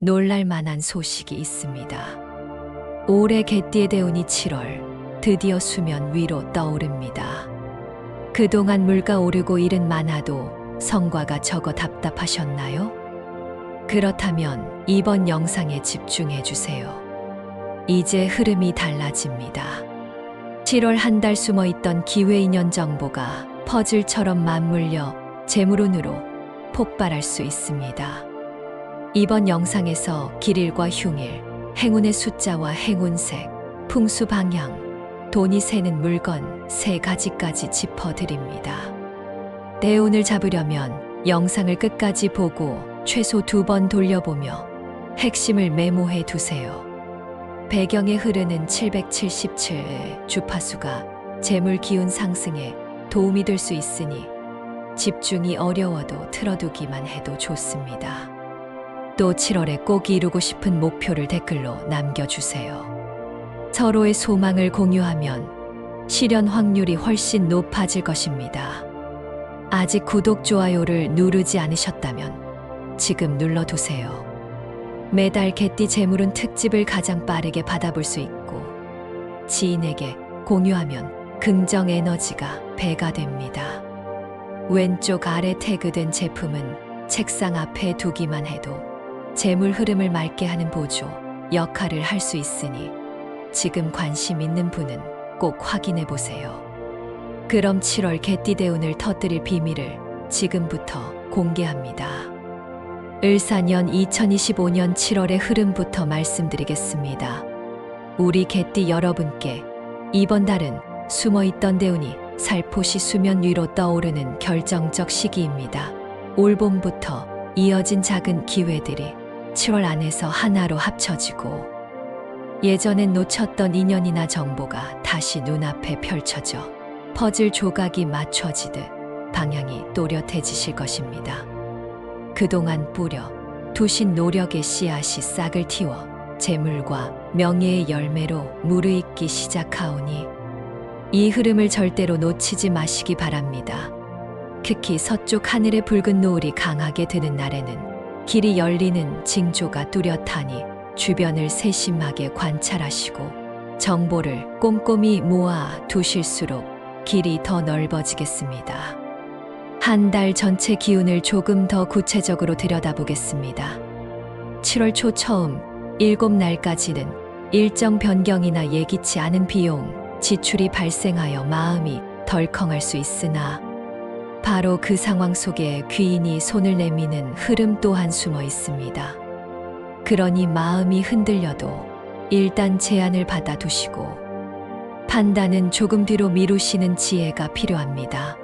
놀랄만한 소식이 있습니다. 올해 개띠의 대운이 7월 드디어 수면 위로 떠오릅니다. 그동안 물가 오르고 일은 많아도 성과가 적어 답답하셨나요? 그렇다면 이번 영상에 집중해 주세요. 이제 흐름이 달라집니다. 7월 한 달 숨어있던 기회 인연 정보가 퍼즐처럼 맞물려 재물운으로 폭발할 수 있습니다. 이번 영상에서 길일과 흉일, 행운의 숫자와 행운색, 풍수 방향, 돈이 새는 물건 3가지까지 짚어드립니다. 대운을 잡으려면 영상을 끝까지 보고 최소 2번 돌려보며 핵심을 메모해 두세요. 배경에 흐르는 777의 주파수가 재물 기운 상승에 도움이 될 수 있으니 집중이 어려워도 틀어두기만 해도 좋습니다. 또 7월에 꼭 이루고 싶은 목표를 댓글로 남겨주세요. 서로의 소망을 공유하면 실현 확률이 훨씬 높아질 것입니다. 아직 구독, 좋아요를 누르지 않으셨다면 지금 눌러두세요. 매달 개띠 재물운 특집을 가장 빠르게 받아볼 수 있고 지인에게 공유하면 긍정 에너지가 배가 됩니다. 왼쪽 아래 태그된 제품은 책상 앞에 두기만 해도 재물 흐름을 맑게 하는 보조 역할을 할 수 있으니 지금 관심 있는 분은 꼭 확인해 보세요. 그럼 7월 개띠 대운을 터뜨릴 비밀을 지금부터 공개합니다. 을사년 2025년 7월의 흐름부터 말씀드리겠습니다. 우리 개띠 여러분께 이번 달은 숨어있던 대운이 살포시 수면 위로 떠오르는 결정적 시기입니다. 올 봄부터 이어진 작은 기회들이 7월 안에서 하나로 합쳐지고 예전엔 놓쳤던 인연이나 정보가 다시 눈앞에 펼쳐져 퍼즐 조각이 맞춰지듯 방향이 또렷해지실 것입니다. 그동안 뿌려 두신 노력의 씨앗이 싹을 틔워 재물과 명예의 열매로 무르익기 시작하오니 이 흐름을 절대로 놓치지 마시기 바랍니다. 특히 서쪽 하늘의 붉은 노을이 강하게 드는 날에는 길이 열리는 징조가 뚜렷하니 주변을 세심하게 관찰하시고 정보를 꼼꼼히 모아 두실수록 길이 더 넓어지겠습니다. 한 달 전체 기운을 조금 더 구체적으로 들여다보겠습니다. 7월 초 처음 7날까지는 일정 변경이나 예기치 않은 비용, 지출이 발생하여 마음이 덜컹할 수 있으나 바로 그 상황 속에 귀인이 손을 내미는 흐름 또한 숨어 있습니다. 그러니 마음이 흔들려도 일단 제안을 받아두시고 판단은 조금 뒤로 미루시는 지혜가 필요합니다.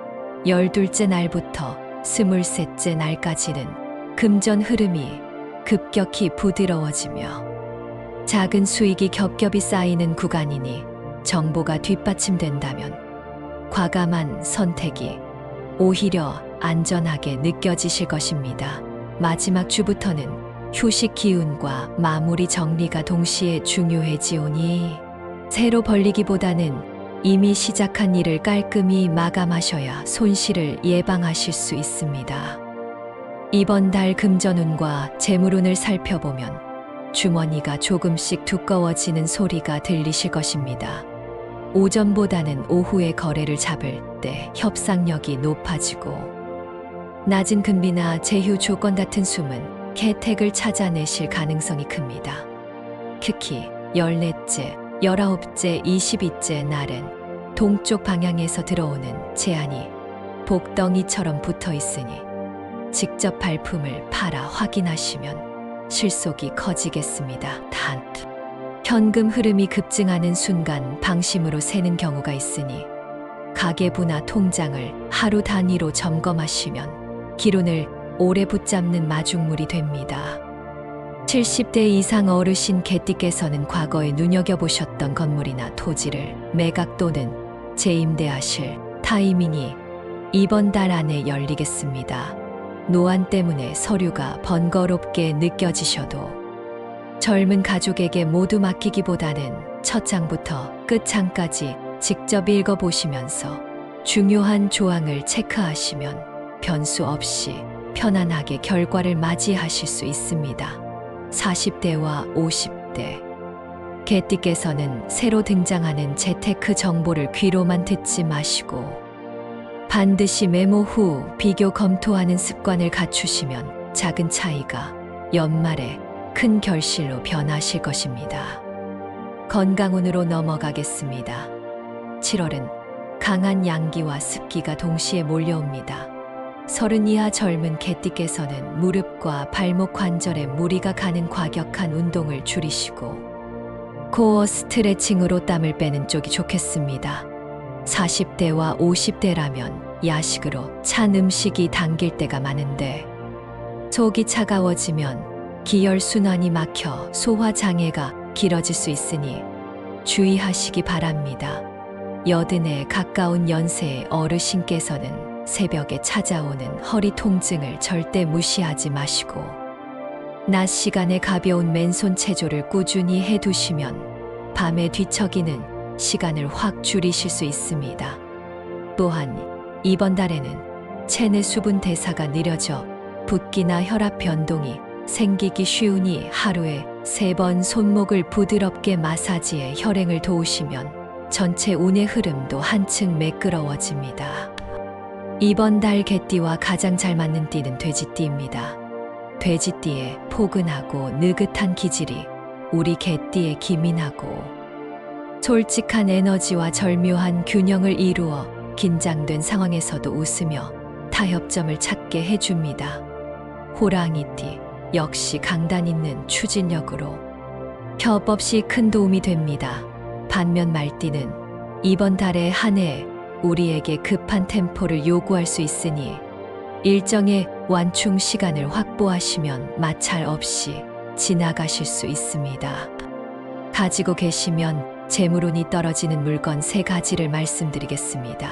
12째 날부터 23째 날까지는 금전 흐름이 급격히 부드러워지며 작은 수익이 겹겹이 쌓이는 구간이니 정보가 뒷받침된다면 과감한 선택이 오히려 안전하게 느껴지실 것입니다. 마지막 주부터는 휴식 기운과 마무리 정리가 동시에 중요해지오니 새로 벌리기보다는 이미 시작한 일을 깔끔히 마감하셔야 손실을 예방하실 수 있습니다. 이번 달 금전운과 재물운을 살펴보면 주머니가 조금씩 두꺼워지는 소리가 들리실 것입니다. 오전보다는 오후에 거래를 잡을 때 협상력이 높아지고 낮은 금리나 제휴 조건 같은 숨은 혜택을 찾아내실 가능성이 큽니다. 특히 14째, 19째, 22째 날은 동쪽 방향에서 들어오는 제안이 복덩이처럼 붙어 있으니 직접 발품을 팔아 확인하시면 실속이 커지겠습니다. 단, 현금 흐름이 급증하는 순간 방심으로 새는 경우가 있으니 가계부나 통장을 하루 단위로 점검하시면 기운을 오래 붙잡는 마중물이 됩니다. 70대 이상 어르신 개띠께서는 과거에 눈여겨보셨던 건물이나 토지를 매각 또는 재임대하실 타이밍이 이번 달 안에 열리겠습니다. 노안 때문에 서류가 번거롭게 느껴지셔도 젊은 가족에게 모두 맡기기보다는 첫 장부터 끝장까지 직접 읽어보시면서 중요한 조항을 체크하시면 변수 없이 편안하게 결과를 맞이하실 수 있습니다. 40대와 50대. 개띠께서는 새로 등장하는 재테크 정보를 귀로만 듣지 마시고 반드시 메모 후 비교 검토하는 습관을 갖추시면 작은 차이가 연말에 큰 결실로 변하실 것입니다. 건강운으로 넘어가겠습니다. 7월은 강한 양기와 습기가 동시에 몰려옵니다. 30 이하 젊은 개띠께서는 무릎과 발목 관절에 무리가 가는 과격한 운동을 줄이시고 코어 스트레칭으로 땀을 빼는 쪽이 좋겠습니다. 40대와 50대라면 야식으로 찬 음식이 당길 때가 많은데 속이 차가워지면 기혈순환이 막혀 소화장애가 길어질 수 있으니 주의하시기 바랍니다. 80에 가까운 연세의 어르신께서는 새벽에 찾아오는 허리 통증을 절대 무시하지 마시고 낮 시간에 가벼운 맨손 체조를 꾸준히 해두시면 밤에 뒤척이는 시간을 확 줄이실 수 있습니다. 또한 이번 달에는 체내 수분 대사가 느려져 붓기나 혈압 변동이 생기기 쉬우니 하루에 3번 손목을 부드럽게 마사지해 혈행을 도우시면 전체 운의 흐름도 한층 매끄러워집니다. 이번 달 개띠와 가장 잘 맞는 띠는 돼지띠입니다. 돼지띠의 포근하고 느긋한 기질이 우리 개띠의 기민하고 솔직한 에너지와 절묘한 균형을 이루어 긴장된 상황에서도 웃으며 타협점을 찾게 해줍니다. 호랑이띠 역시 강단 있는 추진력으로 협 없이 큰 도움이 됩니다. 반면 말띠는 이번 달에 한해 우리에게 급한 템포를 요구할 수 있으니 일정의 완충 시간을 확보하시면 마찰 없이 지나가실 수 있습니다. 가지고 계시면 재물운이 떨어지는 물건 3가지를 말씀드리겠습니다.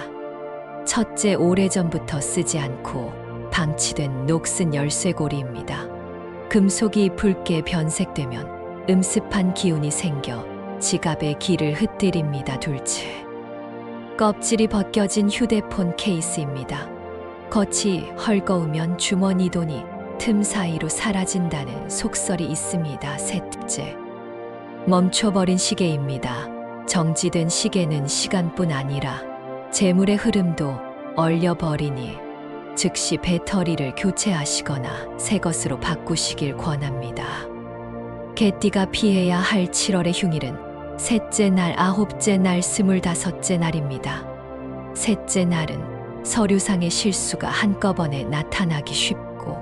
첫째, 오래전부터 쓰지 않고 방치된 녹슨 열쇠고리입니다. 금속이 붉게 변색되면 음습한 기운이 생겨 지갑의 길을 흩뜨립니다. 둘째, 껍질이 벗겨진 휴대폰 케이스입니다. 겉이 헐거우면 주머니 돈이 틈 사이로 사라진다는 속설이 있습니다. 셋째, 멈춰버린 시계입니다. 정지된 시계는 시간뿐 아니라 재물의 흐름도 얼려버리니 즉시 배터리를 교체하시거나 새 것으로 바꾸시길 권합니다. 개띠가 피해야 할 7월의 흉일은 셋째 날, 9째 날, 25째 날입니다. 셋째 날은 서류상의 실수가 한꺼번에 나타나기 쉽고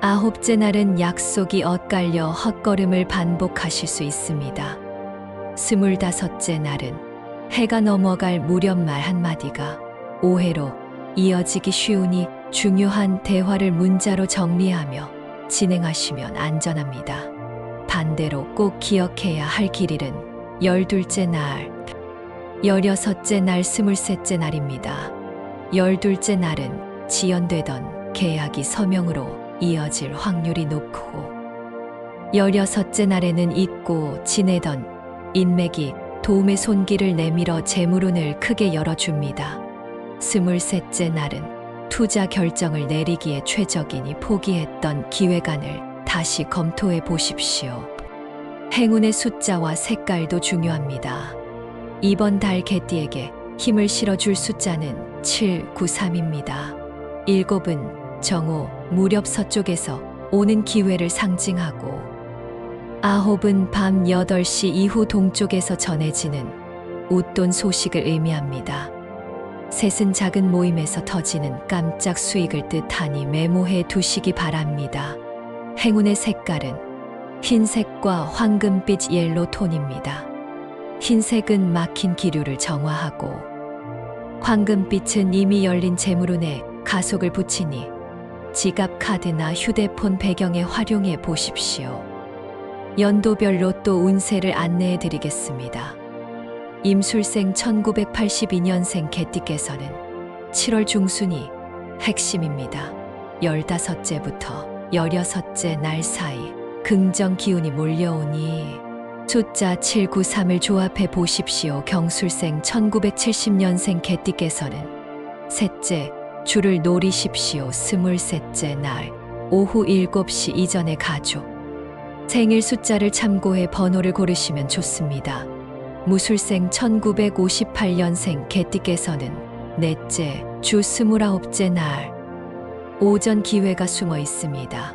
9째 날은 약속이 엇갈려 헛걸음을 반복하실 수 있습니다. 25째 날은 해가 넘어갈 무렵말 한마디가 오해로 이어지기 쉬우니 중요한 대화를 문자로 정리하며 진행하시면 안전합니다. 반대로 꼭 기억해야 할 길일은 12째 날, 16째 날, 23째 날입니다. 12째 날은 지연되던 계약이 서명으로 이어질 확률이 높고 16째 날에는 잊고 지내던 인맥이 도움의 손길을 내밀어 재물운을 크게 열어줍니다. 23째 날은 투자 결정을 내리기에 최적이니 포기했던 기획안을 다시 검토해 보십시오. 행운의 숫자와 색깔도 중요합니다. 이번 달 개띠에게 힘을 실어줄 숫자는 793입니다. 7은 정오, 무렵 서쪽에서 오는 기회를 상징하고 9은 밤 8시 이후 동쪽에서 전해지는 웃돈 소식을 의미합니다. 셋은 작은 모임에서 터지는 깜짝 수익을 뜻하니 메모해 두시기 바랍니다. 행운의 색깔은 흰색과 황금빛 옐로 톤입니다. 흰색은 막힌 기류를 정화하고 황금빛은 이미 열린 재물운에 가속을 붙이니 지갑, 카드나 휴대폰 배경에 활용해 보십시오. 연도별로 또 운세를 안내해 드리겠습니다. 임술생 1982년생 개띠께서는 7월 중순이 핵심입니다. 15째부터 16째 날 사이 긍정 기운이 몰려오니 숫자 793을 조합해 보십시오. 경술생 1970년생 개띠께서는 셋째 줄을 노리십시오. 23째 날 오후 7시 이전의 가족, 생일 숫자를 참고해 번호를 고르시면 좋습니다. 무술생 1958년생 개띠께서는 넷째, 주 29째 날 오전 기회가 숨어 있습니다.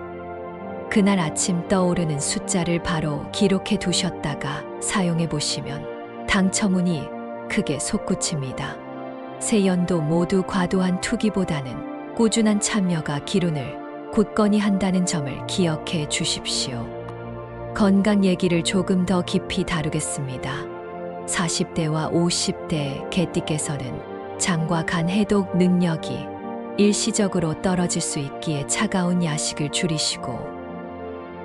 그날 아침 떠오르는 숫자를 바로 기록해 두셨다가 사용해 보시면 당첨운이 크게 솟구칩니다. 새 연도 모두 과도한 투기보다는 꾸준한 참여가 기운을 굳건히 한다는 점을 기억해 주십시오. 건강 얘기를 조금 더 깊이 다루겠습니다. 40대와 50대 개띠께서는 장과 간 해독 능력이 일시적으로 떨어질 수 있기에 차가운 야식을 줄이시고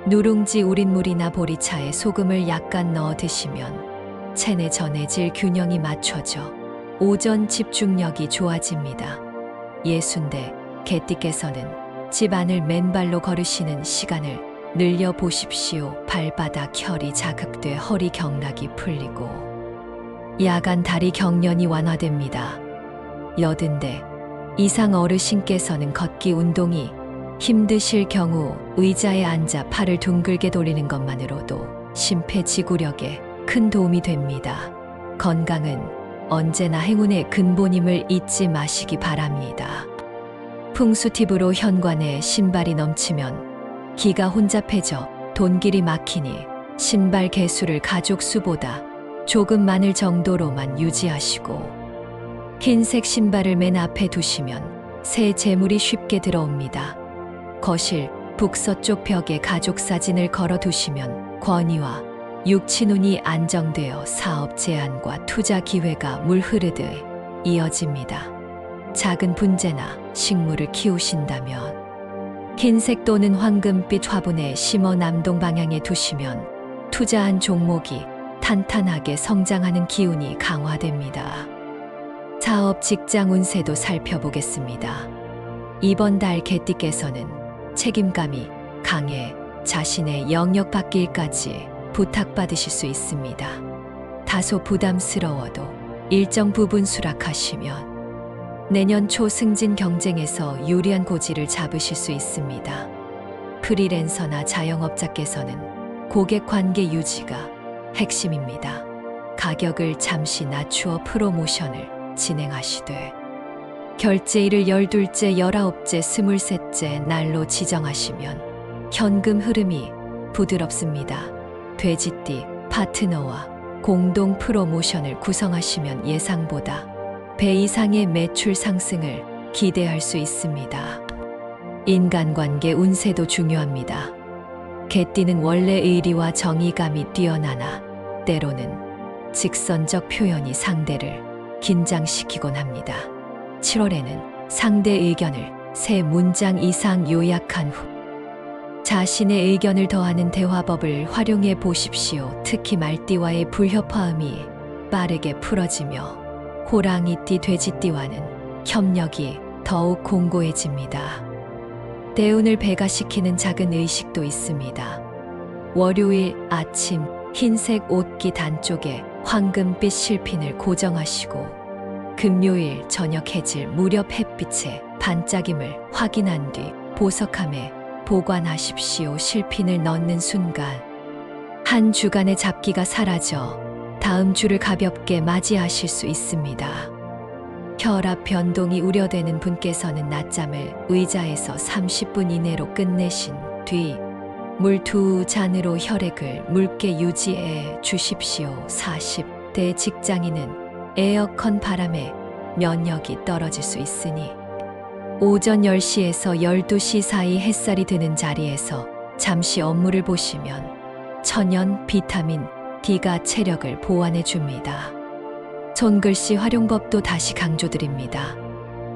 누룽지 우린 물이나 보리차에 소금을 약간 넣어 드시면 체내 전해질 균형이 맞춰져 오전 집중력이 좋아집니다. 60대 개띠께서는 집안을 맨발로 걸으시는 시간을 늘려 보십시오. 발바닥 혈이 자극돼 허리 경락이 풀리고 야간 다리 경련이 완화됩니다. 80대 이상 어르신께서는 걷기 운동이 힘드실 경우 의자에 앉아 팔을 둥글게 돌리는 것만으로도 심폐지구력에 큰 도움이 됩니다. 건강은 언제나 행운의 근본임을 잊지 마시기 바랍니다. 풍수 팁으로 현관에 신발이 넘치면 기가 혼잡해져 돈길이 막히니 신발 개수를 가족 수보다 조금 많을 정도로만 유지하시고 흰색 신발을 맨 앞에 두시면 새 재물이 쉽게 들어옵니다. 거실 북서쪽 벽에 가족 사진을 걸어 두시면 권위와 육친운이 안정되어 사업 제안과 투자 기회가 물 흐르듯 이어집니다. 작은 분재나 식물을 키우신다면 흰색 또는 황금빛 화분에 심어 남동 방향에 두시면 투자한 종목이 탄탄하게 성장하는 기운이 강화됩니다. 사업 직장 운세도 살펴보겠습니다. 이번 달 개띠께서는 책임감이 강해 자신의 영역 밖일까지 부탁받으실 수 있습니다. 다소 부담스러워도 일정 부분 수락하시면 내년 초 승진 경쟁에서 유리한 고지를 잡으실 수 있습니다. 프리랜서나 자영업자께서는 고객 관계 유지가 핵심입니다. 가격을 잠시 낮추어 프로모션을 진행하시되 결제일을 12째, 19째, 23째 날로 지정하시면 현금 흐름이 부드럽습니다. 돼지띠 파트너와 공동 프로모션을 구성하시면 예상보다 배 이상의 매출 상승을 기대할 수 있습니다. 인간관계 운세도 중요합니다. 개띠는 원래 의리와 정의감이 뛰어나나 때로는 직선적 표현이 상대를 긴장시키곤 합니다. 7월에는 상대 의견을 3문장 이상 요약한 후 자신의 의견을 더하는 대화법을 활용해 보십시오. 특히 말띠와의 불협화음이 빠르게 풀어지며 호랑이띠, 돼지띠와는 협력이 더욱 공고해집니다. 대운을 배가시키는 작은 의식도 있습니다. 월요일 아침 흰색 옷깃 안쪽에 황금빛 실핀을 고정하시고 금요일 저녁 해질 무렵 햇빛의 반짝임을 확인한 뒤 보석함에 보관하십시오. 실핀을 넣는 순간 한 주간의 잡기가 사라져 다음 주를 가볍게 맞이하실 수 있습니다. 혈압 변동이 우려되는 분께서는 낮잠을 의자에서 30분 이내로 끝내신 뒤 물 2잔으로 혈액을 묽게 유지해 주십시오. 40대 직장인은 에어컨 바람에 면역이 떨어질 수 있으니 오전 10시에서 12시 사이 햇살이 드는 자리에서 잠시 업무를 보시면 천연 비타민 D가 체력을 보완해 줍니다. 손글씨 활용법도 다시 강조드립니다.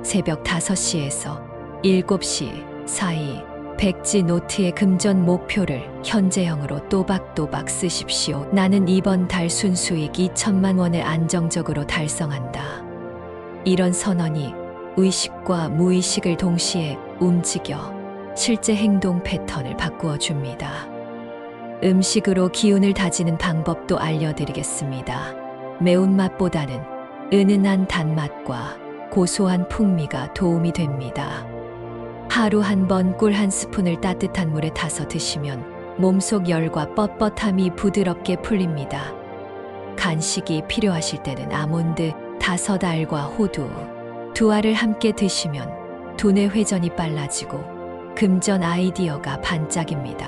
새벽 5시에서 7시 사이 백지 노트의 금전 목표를 현재형으로 또박또박 쓰십시오. 나는 이번 달 순수익 2천만 원을 안정적으로 달성한다. 이런 선언이 의식과 무의식을 동시에 움직여 실제 행동 패턴을 바꾸어 줍니다. 음식으로 기운을 다지는 방법도 알려드리겠습니다. 매운맛보다는 은은한 단맛과 고소한 풍미가 도움이 됩니다. 하루 한 번 꿀 한 스푼을 따뜻한 물에 타서 드시면 몸속 열과 뻣뻣함이 부드럽게 풀립니다. 간식이 필요하실 때는 아몬드 5알과 호두 2알을 함께 드시면 두뇌 회전이 빨라지고 금전 아이디어가 반짝입니다.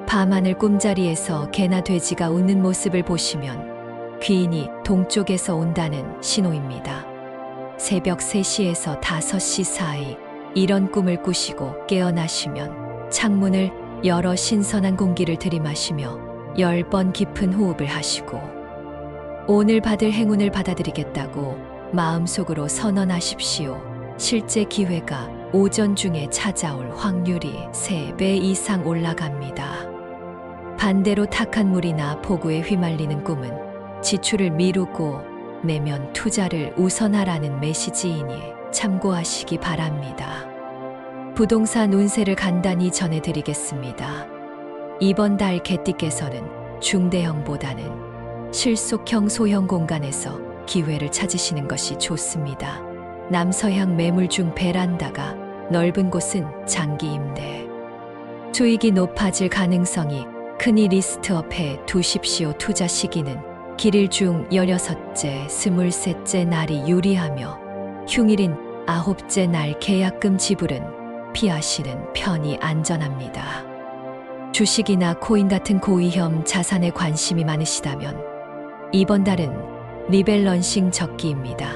밤하늘 꿈자리에서 개나 돼지가 웃는 모습을 보시면 귀인이 동쪽에서 온다는 신호입니다. 새벽 3시에서 5시 사이 이런 꿈을 꾸시고 깨어나시면 창문을 열어 신선한 공기를 들이마시며 10번 깊은 호흡을 하시고 오늘 받을 행운을 받아들이겠다고 마음속으로 선언하십시오. 실제 기회가 오전 중에 찾아올 확률이 3배 이상 올라갑니다. 반대로 탁한 물이나 폭우에 휘말리는 꿈은 지출을 미루고 내면 투자를 우선하라는 메시지이니 참고하시기 바랍니다. 부동산 운세를 간단히 전해드리겠습니다. 이번 달 개띠께서는 중대형보다는 실속형 소형 공간에서 기회를 찾으시는 것이 좋습니다. 남서향 매물 중 베란다가 넓은 곳은 장기 임대. 수익이 높아질 가능성이 크니 리스트업해 두십시오. 투자 시기는 길일 중 16째, 23째 날이 유리하며 흉일인 9째 날 계약금 지불은 피하시는 편이 안전합니다. 주식이나 코인 같은 고위험 자산에 관심이 많으시다면 이번 달은 리밸런싱 적기입니다.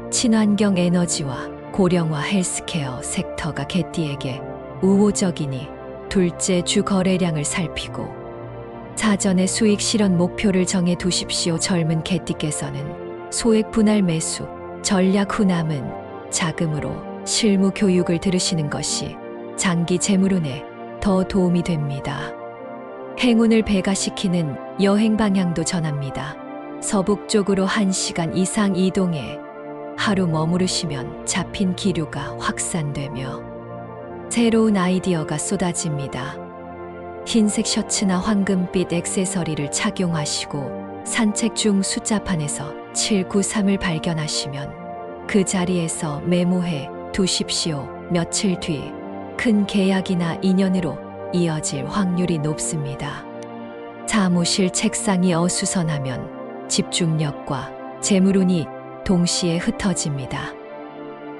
친환경 에너지와 고령화 헬스케어 섹터가 개띠에게 우호적이니 둘째 주 거래량을 살피고 사전에 수익 실현 목표를 정해 두십시오. 젊은 개띠께서는 소액 분할 매수, 전략 후 남은 자금으로 실무 교육을 들으시는 것이 장기 재물운에 더 도움이 됩니다. 행운을 배가시키는 여행 방향도 전합니다. 서북쪽으로 1시간 이상 이동해 하루 머무르시면 잡힌 기류가 확산되며 새로운 아이디어가 쏟아집니다. 흰색 셔츠나 황금빛 액세서리를 착용하시고 산책 중 숫자판에서 793을 발견하시면 그 자리에서 메모해 두십시오. 며칠 뒤 큰 계약이나 인연으로 이어질 확률이 높습니다. 사무실 책상이 어수선하면 집중력과 재물운이 동시에 흩어집니다.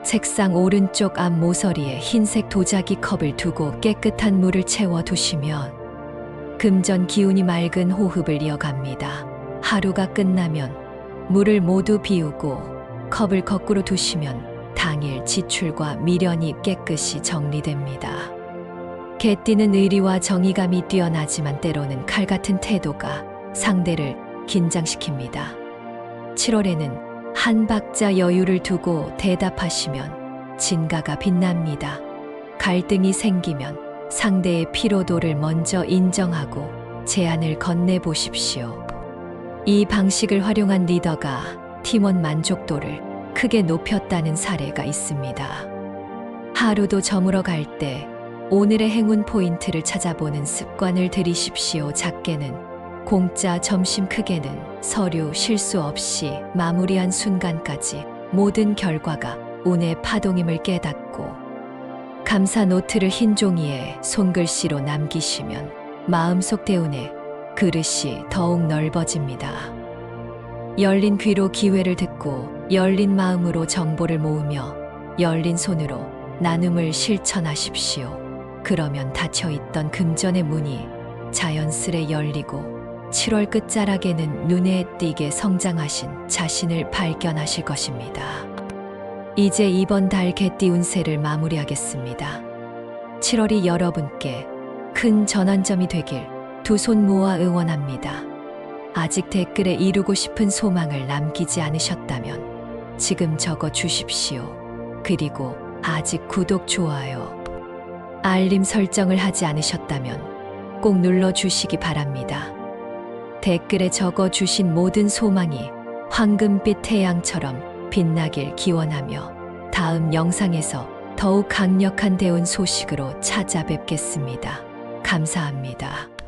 책상 오른쪽 앞 모서리에 흰색 도자기 컵을 두고 깨끗한 물을 채워 두시면 금전 기운이 맑은 호흡을 이어갑니다. 하루가 끝나면 물을 모두 비우고 컵을 거꾸로 두시면 당일 지출과 미련이 깨끗이 정리됩니다. 개띠는 의리와 정의감이 뛰어나지만 때로는 칼 같은 태도가 상대를 긴장시킵니다. 7월에는 한 박자 여유를 두고 대답하시면 진가가 빛납니다. 갈등이 생기면 상대의 피로도를 먼저 인정하고 제안을 건네보십시오. 이 방식을 활용한 리더가 팀원 만족도를 크게 높였다는 사례가 있습니다. 하루도 저물어 갈 때 오늘의 행운 포인트를 찾아보는 습관을 들이십시오. 작게는 공짜 점심, 크게는 서류 실수 없이 마무리한 순간까지 모든 결과가 운의 파동임을 깨닫고 감사 노트를 흰 종이에 손글씨로 남기시면 마음속 대운의 그릇이 더욱 넓어집니다. 열린 귀로 기회를 듣고 열린 마음으로 정보를 모으며 열린 손으로 나눔을 실천하십시오. 그러면 닫혀있던 금전의 문이 자연스레 열리고 7월 끝자락에는 눈에 띄게 성장하신 자신을 발견하실 것입니다. 이제 이번 달 개띠 운세를 마무리하겠습니다. 7월이 여러분께 큰 전환점이 되길 두 손 모아 응원합니다. 아직 댓글에 이루고 싶은 소망을 남기지 않으셨다면 지금 적어 주십시오. 그리고 아직 구독, 좋아요, 알림 설정을 하지 않으셨다면 꼭 눌러주시기 바랍니다. 댓글에 적어 주신 모든 소망이 황금빛 태양처럼 빛나길 기원하며 다음 영상에서 더욱 강력한 대운 소식으로 찾아뵙겠습니다. 감사합니다.